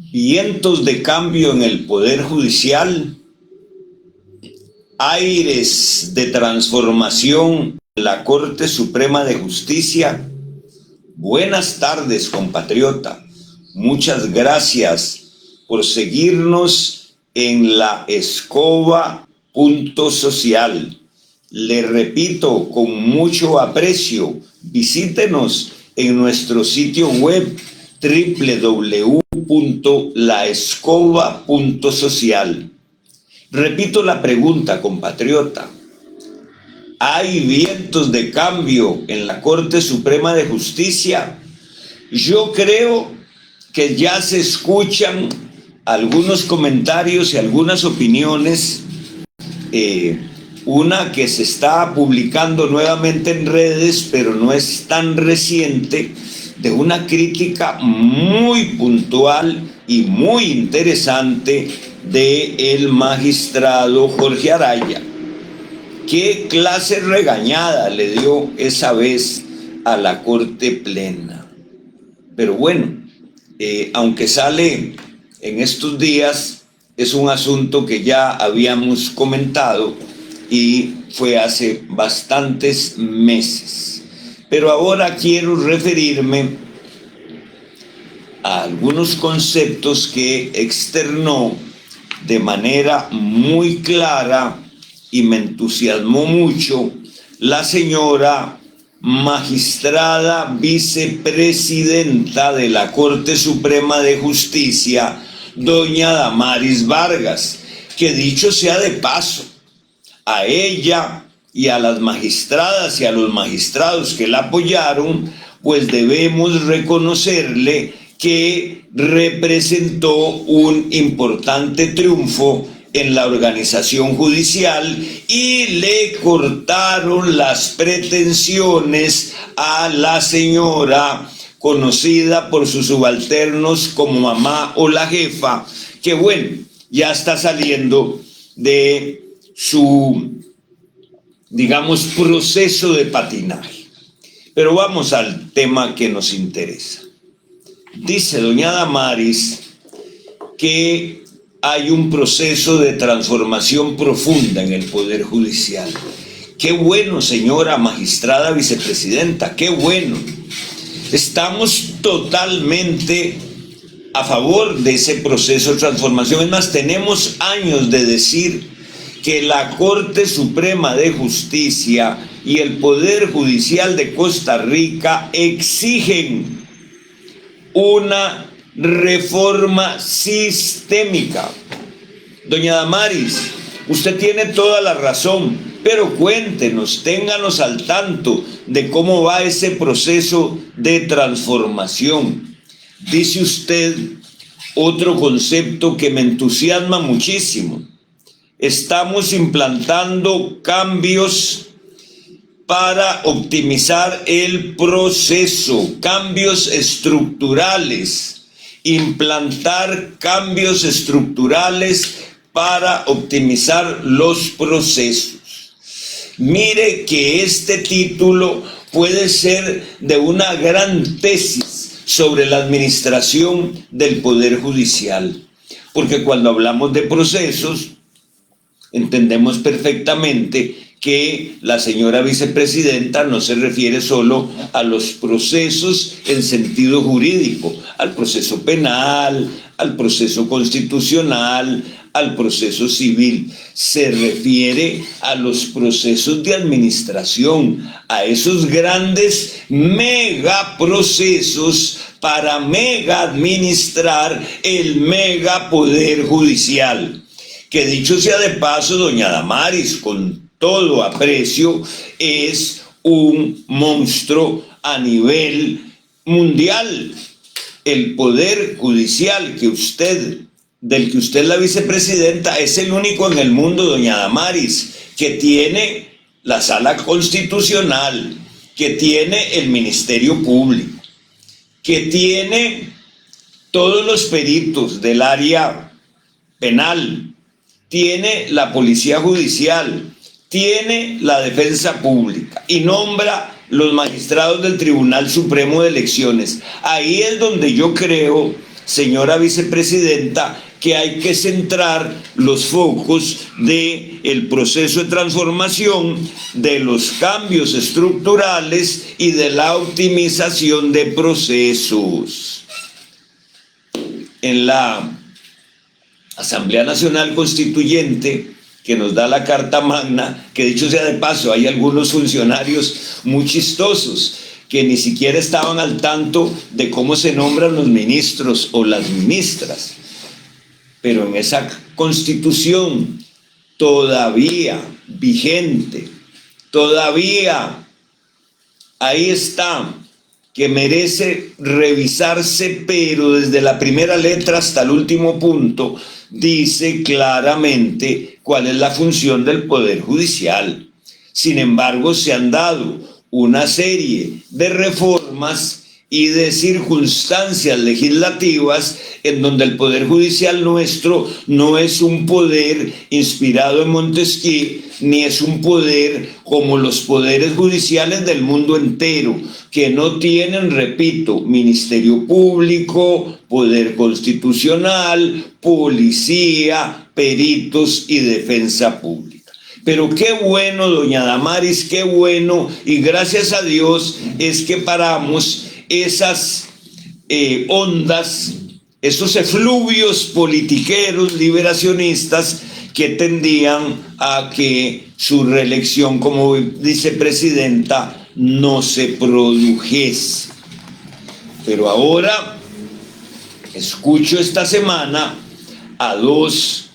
Vientos de cambio en el Poder Judicial, aires de transformación en la Corte Suprema de Justicia. Buenas tardes, compatriota. Muchas gracias por seguirnos en La Escoba.social. Le repito, con mucho aprecio, visítenos en nuestro sitio web www.laescoba.social. Repito la pregunta, compatriota. ¿Hay vientos de cambio en la Corte Suprema de Justicia? Yo creo que ya se escuchan algunos comentarios y algunas opiniones, una que se está publicando nuevamente en redes, pero no es tan reciente, de una crítica muy puntual y muy interesante del magistrado Jorge Araya. ¿Qué clase regañada le dio esa vez a la Corte Plena? Pero bueno, aunque sale en estos días, es un asunto que ya habíamos comentado y fue hace bastantes meses. Pero ahora quiero referirme a algunos conceptos que externó de manera muy clara y me entusiasmó mucho la señora magistrada vicepresidenta de la Corte Suprema de Justicia, doña Damaris Vargas, que dicho sea de paso, a ella y a las magistradas y a los magistrados que la apoyaron, pues debemos reconocerle que representó un importante triunfo en la organización judicial y le cortaron las pretensiones a la señora conocida por sus subalternos como mamá o la jefa, que bueno, ya está saliendo de su, digamos, proceso de patinaje. Pero vamos al tema que nos interesa. Dice doña Damaris que hay un proceso de transformación profunda en el Poder Judicial. Qué bueno, señora magistrada vicepresidenta, qué bueno. Estamos totalmente a favor de ese proceso de transformación. Es más, tenemos años de decir que la Corte Suprema de Justicia y el Poder Judicial de Costa Rica exigen una reforma sistémica. Doña Damaris, usted tiene toda la razón, pero cuéntenos, ténganos al tanto de cómo va ese proceso de transformación. Dice usted otro concepto que me entusiasma muchísimo. Estamos implantando cambios para optimizar el proceso, cambios estructurales, implantar cambios estructurales para optimizar los procesos. Mire que este título puede ser de una gran tesis sobre la administración del Poder Judicial, porque cuando hablamos de procesos, entendemos perfectamente que la señora vicepresidenta no se refiere solo a los procesos en sentido jurídico, al proceso penal, al proceso constitucional, al proceso civil. Se refiere a los procesos de administración, a esos grandes megaprocesos para mega administrar el megapoder judicial. Que dicho sea de paso, doña Damaris, con todo aprecio, es un monstruo a nivel mundial. El poder judicial del que usted es la vicepresidenta, es el único en el mundo, doña Damaris, que tiene la sala constitucional, que tiene el Ministerio Público, que tiene todos los peritos del área penal, tiene la policía judicial, tiene la defensa pública y nombra los magistrados del Tribunal Supremo de Elecciones. Ahí es donde yo creo, señora vicepresidenta, que hay que centrar los focos del proceso de transformación, de los cambios estructurales y de la optimización de procesos. En la Asamblea Nacional Constituyente, que nos da la Carta Magna, que dicho sea de paso, hay algunos funcionarios muy chistosos que ni siquiera estaban al tanto de cómo se nombran los ministros o las ministras. Pero en esa Constitución todavía vigente, todavía ahí está, que merece revisarse, pero desde la primera letra hasta el último punto, dice claramente cuál es la función del Poder Judicial. Sin embargo, se han dado una serie de reformas y de circunstancias legislativas en donde el Poder Judicial nuestro no es un poder inspirado en Montesquieu, ni es un poder como los poderes judiciales del mundo entero, que no tienen, repito, Ministerio Público, Poder Constitucional, Policía, peritos y defensa pública. Pero qué bueno, doña Damaris, qué bueno, y gracias a Dios es que paramos esas ondas, esos efluvios politiqueros liberacionistas que tendían a que su reelección como vicepresidenta no se produjese. Pero ahora escucho esta semana a dos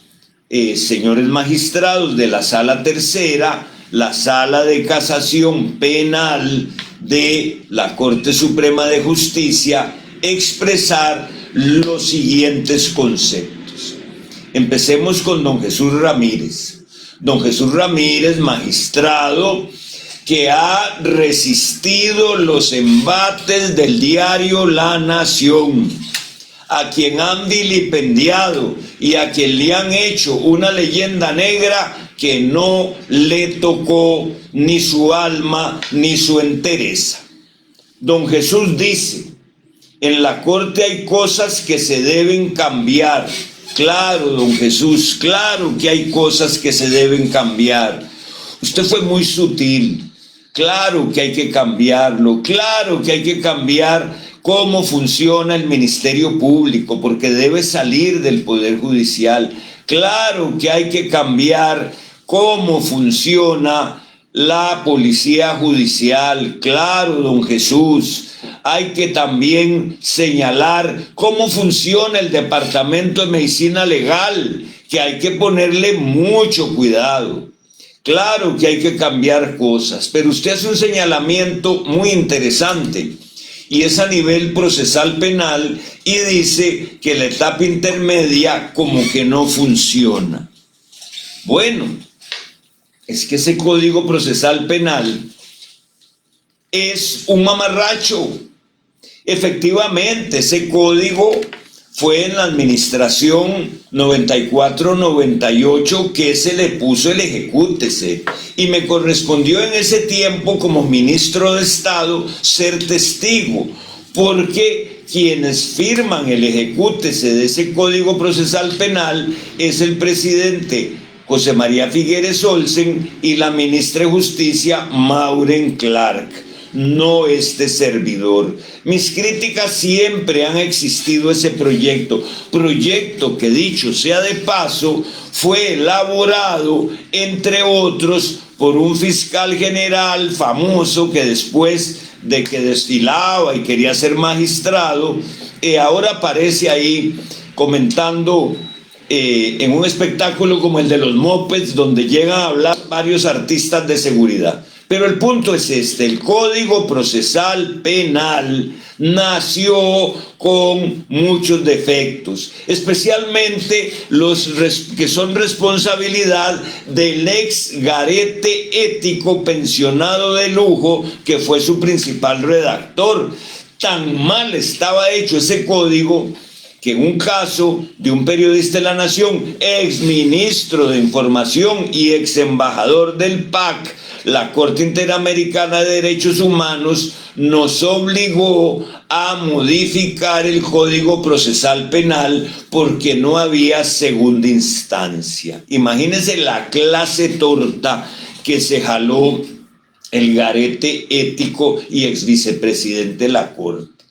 señores magistrados de la Sala Tercera, la Sala de Casación Penal de la Corte Suprema de Justicia, expresar los siguientes conceptos. Empecemos con don Jesús Ramírez. Don Jesús Ramírez, magistrado que ha resistido los embates del diario La Nación, a quien han vilipendiado y a quien le han hecho una leyenda negra que no le tocó ni su alma ni su entereza. Don Jesús dice: en la corte hay cosas que se deben cambiar. Claro, don Jesús, claro que hay cosas que se deben cambiar. Usted fue muy sutil. Claro que hay que cambiarlo, claro que hay que cambiar cómo funciona el Ministerio Público, porque debe salir del Poder Judicial. Claro que hay que cambiar cómo funciona la Policía Judicial. Claro, don Jesús. Hay que también señalar cómo funciona el Departamento de Medicina Legal, que hay que ponerle mucho cuidado. Claro que hay que cambiar cosas, pero usted hace un señalamiento muy interesante y es a nivel procesal penal y dice que la etapa intermedia como que no funciona. Bueno, es que ese Código Procesal Penal es un mamarracho. Efectivamente, ese código fue en la administración 94-98 que se le puso el ejecútese, y me correspondió en ese tiempo como ministro de Estado ser testigo, porque quienes firman el ejecútese de ese Código Procesal Penal es el presidente José María Figueres Olsen y la ministra de Justicia Maureen Clark, no este servidor. Mis críticas siempre han existido a ese proyecto que, dicho sea de paso, fue elaborado, entre otros, por un fiscal general famoso que después de que desfilaba y quería ser magistrado, ahora aparece ahí comentando en un espectáculo como el de los Mopeds, donde llegan a hablar varios artistas de seguridad. Pero el punto es este: el Código Procesal Penal nació con muchos defectos, especialmente los que son responsabilidad del ex garete ético pensionado de lujo que fue su principal redactor. Tan mal estaba hecho ese código que en un caso de un periodista de la Nación, ex ministro de Información y ex embajador del PAC, la Corte Interamericana de Derechos Humanos nos obligó a modificar el Código Procesal Penal porque no había segunda instancia. Imagínense la clase torta que se jaló el garete ético y ex vicepresidente de la Corte.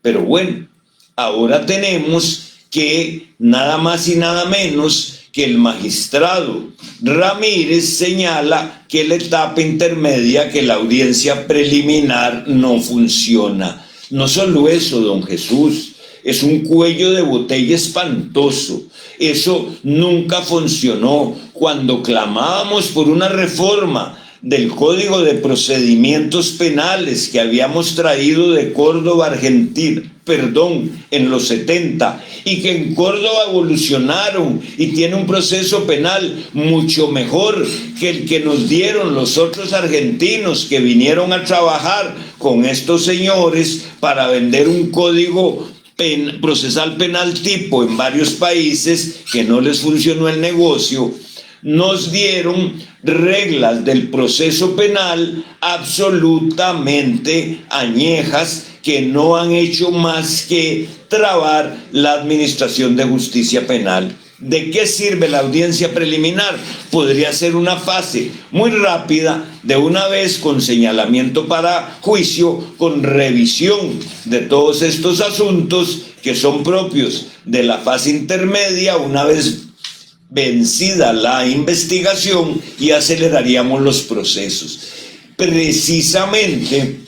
Pero bueno, ahora tenemos que nada más y nada menos que el magistrado Ramírez señala que la etapa intermedia, que la audiencia preliminar no funciona. No solo eso, don Jesús, es un cuello de botella espantoso. Eso nunca funcionó. Cuando clamábamos por una reforma del Código de Procedimientos Penales que habíamos traído de Córdoba, Argentina, en los 70, y que en Córdoba evolucionaron y tiene un proceso penal mucho mejor que el que nos dieron los otros argentinos que vinieron a trabajar con estos señores para vender un código procesal penal tipo en varios países que no les funcionó el negocio. Nos dieron reglas del proceso penal absolutamente añejas que no han hecho más que trabar la administración de justicia penal. ¿De qué sirve la audiencia preliminar? Podría ser una fase muy rápida, de una vez con señalamiento para juicio, con revisión de todos estos asuntos que son propios de la fase intermedia, una vez vencida la investigación, y aceleraríamos los procesos. Precisamente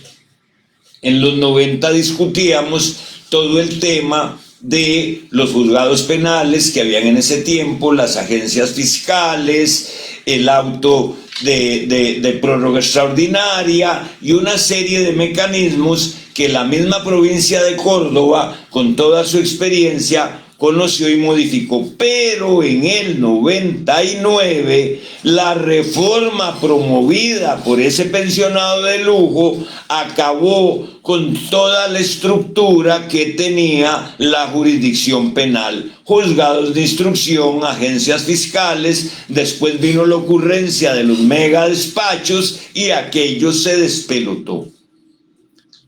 en los 90 discutíamos todo el tema de los juzgados penales que habían en ese tiempo, las agencias fiscales, el auto de prórroga extraordinaria y una serie de mecanismos que la misma provincia de Córdoba, con toda su experiencia, conoció y modificó. Pero en el 99, la reforma promovida por ese pensionado de lujo acabó con toda la estructura que tenía la jurisdicción penal. Juzgados de instrucción, agencias fiscales, después vino la ocurrencia de los mega despachos y aquello se despelotó.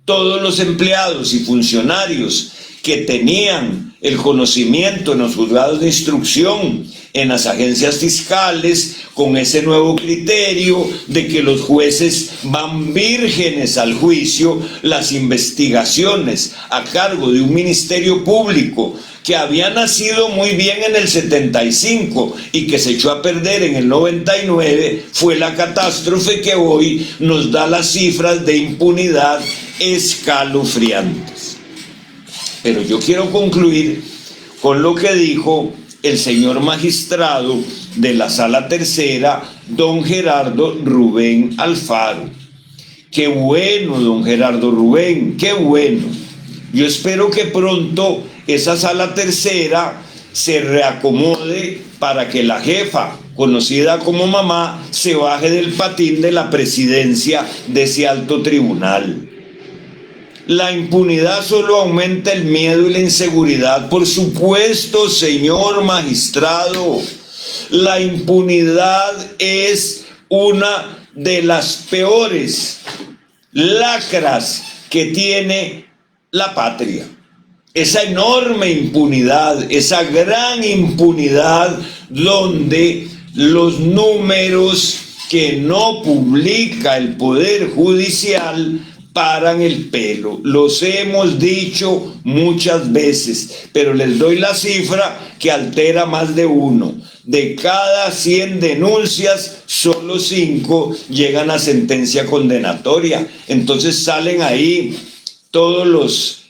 Todos los empleados y funcionarios que tenían el conocimiento en los juzgados de instrucción, en las agencias fiscales, con ese nuevo criterio de que los jueces van vírgenes al juicio, las investigaciones a cargo de un ministerio público que había nacido muy bien en el 75 y que se echó a perder en el 99, fue la catástrofe que hoy nos da las cifras de impunidad escalofriantes. Pero yo quiero concluir con lo que dijo el señor magistrado de la Sala Tercera, don Gerardo Rubén Alfaro. Qué bueno, don Gerardo Rubén, qué bueno. Yo espero que pronto esa Sala Tercera se reacomode para que la jefa, conocida como mamá, se baje del patín de la presidencia de ese alto tribunal. La impunidad solo aumenta el miedo y la inseguridad. Por supuesto, señor magistrado, la impunidad es una de las peores lacras que tiene la patria. Esa enorme impunidad, esa gran impunidad donde los números que no publica el Poder Judicial paran el pelo. Los hemos dicho muchas veces, pero les doy la cifra que altera más de uno. De cada 100 denuncias, solo 5 llegan a sentencia condenatoria. Entonces salen ahí todos los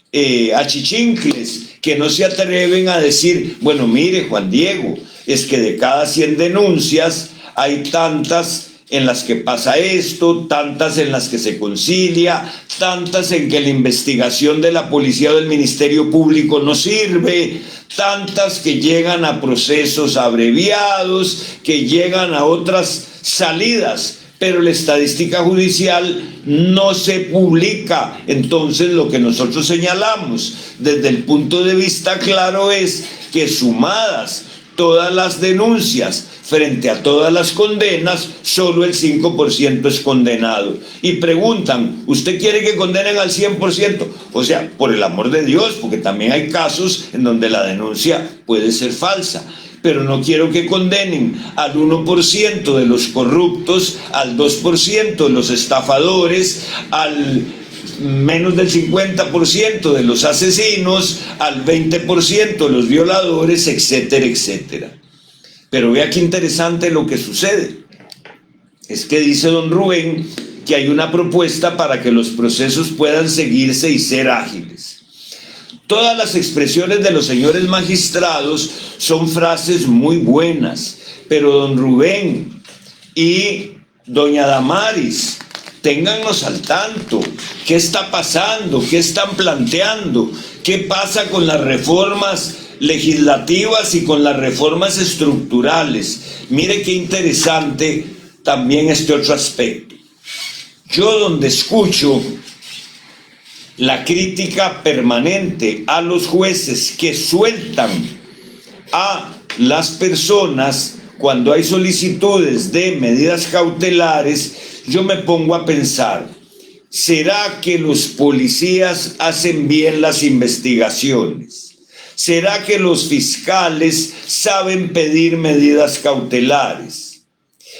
achichincles que no se atreven a decir, bueno, mire, Juan Diego, es que de cada 100 denuncias hay tantas en las que pasa esto, tantas en las que se concilia, tantas en que la investigación de la policía o del Ministerio Público no sirve, tantas que llegan a procesos abreviados, que llegan a otras salidas pero la estadística judicial no se publica. Entonces, lo que nosotros señalamos desde el punto de vista claro es que, sumadas todas las denuncias frente a todas las condenas, solo el 5% es condenado. Y preguntan, ¿usted quiere que condenen al 100%? O sea, por el amor de Dios, porque también hay casos en donde la denuncia puede ser falsa. Pero no quiero que condenen al 1% de los corruptos, al 2% de los estafadores, al menos del 50% de los asesinos, al 20% de los violadores, etcétera, etcétera. Pero vea qué interesante lo que sucede. Es que dice don Rubén que hay una propuesta para que los procesos puedan seguirse y ser ágiles. Todas las expresiones de los señores magistrados son frases muy buenas, pero don Rubén y doña Damaris, téngannos al tanto. ¿Qué está pasando? ¿Qué están planteando? ¿Qué pasa con las reformas legislativas y con las reformas estructurales? Mire qué interesante también este otro aspecto. Yo, donde escucho la crítica permanente a los jueces que sueltan a las personas cuando hay solicitudes de medidas cautelares, yo me pongo a pensar, ¿será que los policías hacen bien las investigaciones? ¿Será que los fiscales saben pedir medidas cautelares?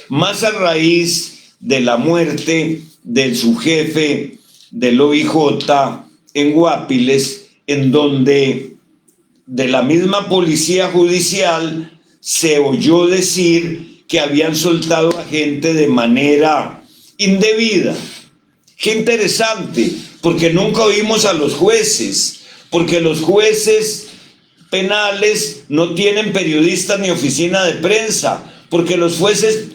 Más a raíz de la muerte del subjefe del OIJ en Guapiles, en donde de la misma policía judicial se oyó decir que habían soltado a gente de manera indebida. Qué interesante, porque nunca oímos a los jueces, porque los jueces penales no tienen periodistas ni oficina de prensa, porque los jueces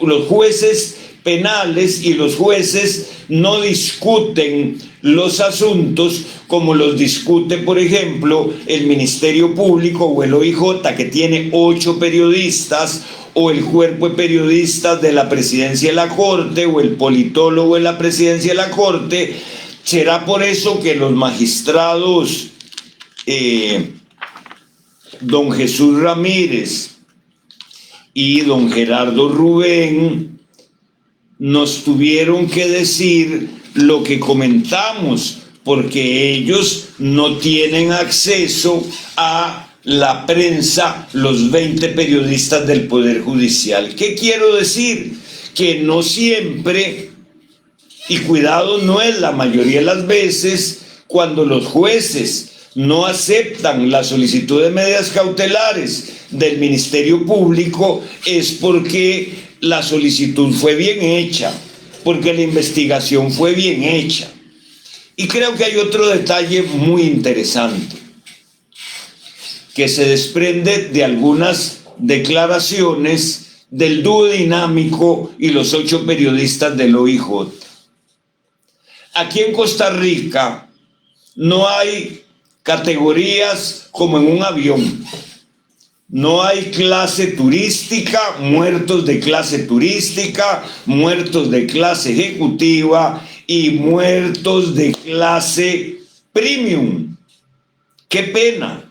penales y los jueces no discuten los asuntos como los discute, por ejemplo, el Ministerio Público o el OIJ, que tiene 8 periodistas, o el cuerpo de periodistas de la Presidencia de la Corte, o el politólogo de la Presidencia de la Corte. Será por eso que los magistrados don Jesús Ramírez y don Gerardo Rubén nos tuvieron que decir lo que comentamos, porque ellos no tienen acceso a la prensa, los 20 periodistas del Poder Judicial. ¿Qué quiero decir? Que no siempre, y cuidado, no es la mayoría de las veces, cuando los jueces no aceptan la solicitud de medidas cautelares del Ministerio Público, es porque la solicitud fue bien hecha, porque la investigación fue bien hecha. Y creo que hay otro detalle muy interesante que se desprende de algunas declaraciones del dúo dinámico y los 8 periodistas del OIJ. Aquí en Costa Rica no hay categorías como en un avión. No hay clase turística, muertos de clase turística, muertos de clase ejecutiva y muertos de clase premium. ¡Qué pena!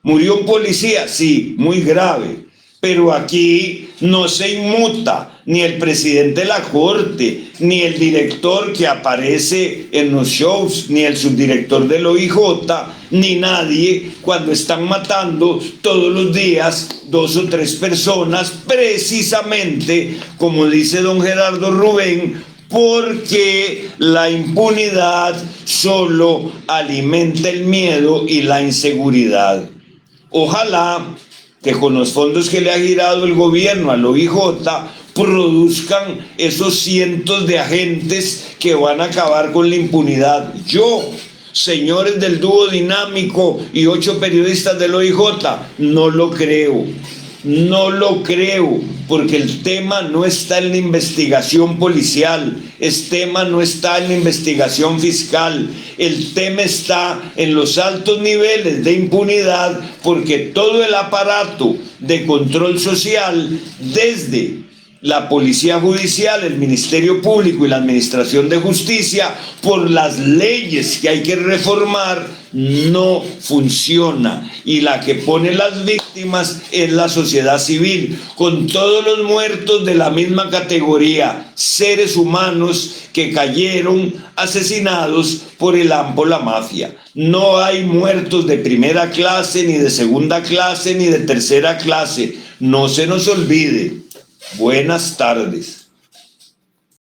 ¿Murió un policía? Sí, muy grave. Pero aquí no se inmuta ni el presidente de la Corte, ni el director que aparece en los shows, ni el subdirector del OIJ, ni nadie, cuando están matando todos los días 2 o 3 personas, precisamente, como dice don Gerardo Rubén, porque la impunidad solo alimenta el miedo y la inseguridad. Ojalá que con los fondos que le ha girado el gobierno al OIJ produzcan esos cientos de agentes que van a acabar con la impunidad. Yo, señores del dúo dinámico y 8 periodistas del OIJ, no lo creo. No lo creo, porque el tema no está en la investigación policial, el tema no está en la investigación fiscal, el tema está en los altos niveles de impunidad, porque todo el aparato de control social, desde la policía judicial, el Ministerio Público y la Administración de Justicia, por las leyes que hay que reformar, no funciona. Y la que pone las víctimas es la sociedad civil, con todos los muertos de la misma categoría, seres humanos que cayeron asesinados por el AMPO, la mafia. No hay muertos de primera clase, ni de segunda clase, ni de tercera clase. No se nos olvide. Buenas tardes.